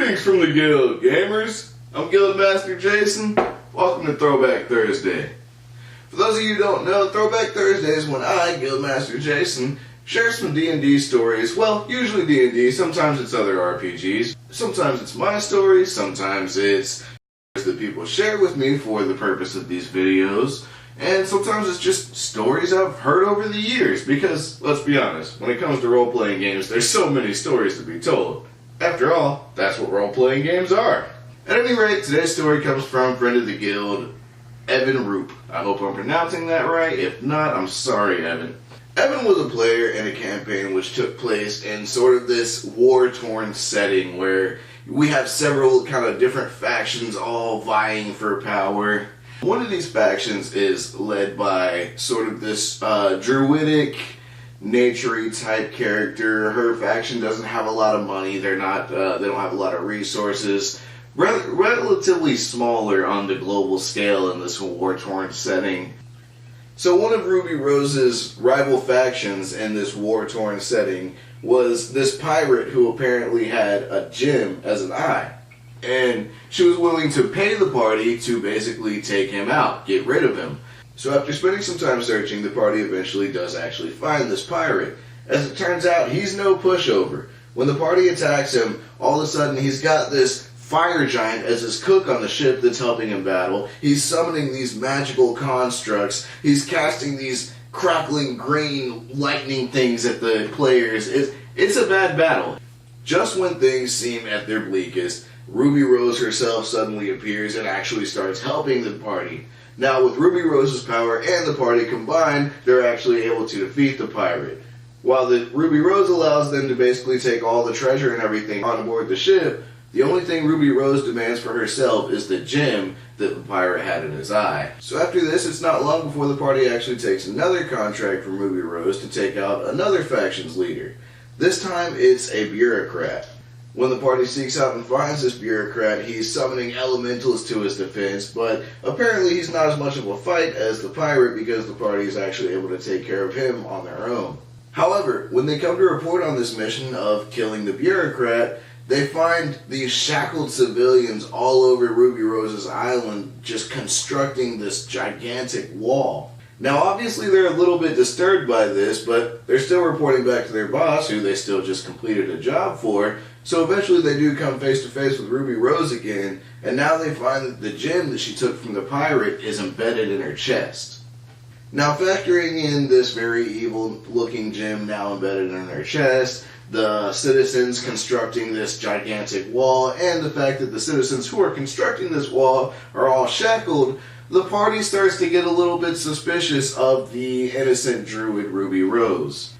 Greetings from the Guild, gamers. I'm Guildmaster Jason. Welcome to Throwback Thursday. For those of you who don't know, Throwback Thursday is when I, Guildmaster Jason, share some D&D stories. Well, usually D&D, sometimes it's other RPGs. Sometimes it's my stories, sometimes it's that people share with me for the purpose of these videos. And sometimes it's just stories I've heard over the years, because, let's be honest, when it comes to role-playing games, there's so many stories to be told. After all, that's what role-playing games are. At any rate, today's story comes from friend of the guild, Evan Roop. I hope I'm pronouncing that right. If not, I'm sorry, Evan. Evan was a player in a campaign which took place in sort of this war-torn setting where we have several kind of different factions all vying for power. One of these factions is led by sort of this druidic, nature-y type character. Her faction doesn't have a lot of money. They don't have a lot of resources. Relatively smaller on the global scale in this war-torn setting. So one of Ruby Rose's rival factions in this war-torn setting was this pirate who apparently had a gem as an eye. And she was willing to pay the party to basically take him out, get rid of him. So after spending some time searching, the party eventually does actually find this pirate. As it turns out, he's no pushover. When the party attacks him, all of a sudden he's got this fire giant as his cook on the ship that's helping him battle. He's summoning these magical constructs. He's casting these crackling green lightning things at the players. It's a bad battle. Just when things seem at their bleakest, Ruby Rose herself suddenly appears and actually starts helping the party. Now, with Ruby Rose's power and the party combined, they're actually able to defeat the pirate. While the Ruby Rose allows them to basically take all the treasure and everything on board the ship, the only thing Ruby Rose demands for herself is the gem that the pirate had in his eye. So after this, it's not long before the party actually takes another contract from Ruby Rose to take out another faction's leader. This time, it's a Bureaucrat. When the party seeks out and finds this Bureaucrat, he's summoning elementals to his defense, but apparently he's not as much of a fight as the pirate because the party is actually able to take care of him on their own. However, when they come to report on this mission of killing the Bureaucrat, they find these shackled civilians all over Ruby Rose's island just constructing this gigantic wall. Now obviously they're a little bit disturbed by this, but they're still reporting back to their boss, who they still just completed a job for, so eventually they do come face to face with Ruby Rose again, and now they find that the gem that she took from the pirate is embedded in her chest. Now factoring in this very evil looking gem now embedded in her chest, the citizens constructing this gigantic wall, and the fact that the citizens who are constructing this wall are all shackled, the party starts to get a little bit suspicious of the innocent druid Ruby Rose.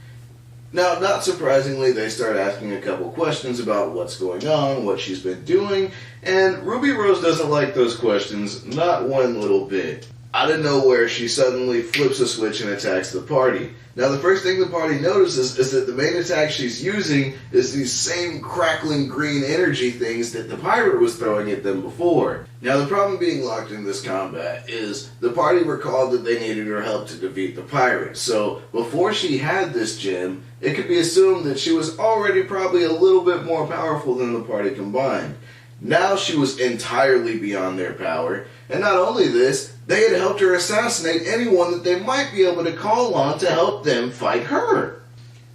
Now, not surprisingly, they start asking a couple questions about what's going on, what she's been doing, and Ruby Rose doesn't like those questions, not one little bit. Out of nowhere, she suddenly flips a switch and attacks the party. Now, the first thing the party notices is that the main attack she's using is these same crackling green energy things that the pirate was throwing at them before. Now, the problem being locked in this combat is the party recalled that they needed her help to defeat the pirate. So, before she had this gem, it could be assumed that she was already probably a little bit more powerful than the party combined. Now she was entirely beyond their power, and not only this, they had helped her assassinate anyone that they might be able to call on to help them fight her.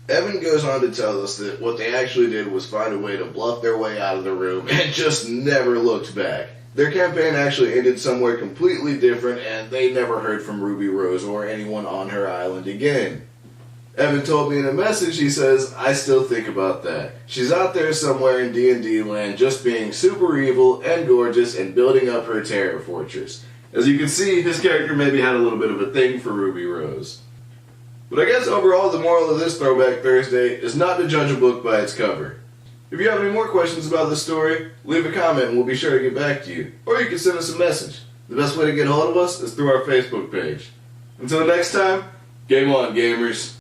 Evan goes on to tell us that what they actually did was find a way to bluff their way out of the room and just never looked back. Their campaign actually ended somewhere completely different, and they never heard from Ruby Rose or anyone on her island again. Evan told me in a message, he says, "I still think about that. She's out there somewhere in D&D land just being super evil and gorgeous and building up her terror fortress." As you can see, his character maybe had a little bit of a thing for Ruby Rose. But I guess overall the moral of this Throwback Thursday is not to judge a book by its cover. If you have any more questions about this story, leave a comment and we'll be sure to get back to you. Or you can send us a message. The best way to get a hold of us is through our Facebook page. Until next time, game on, gamers.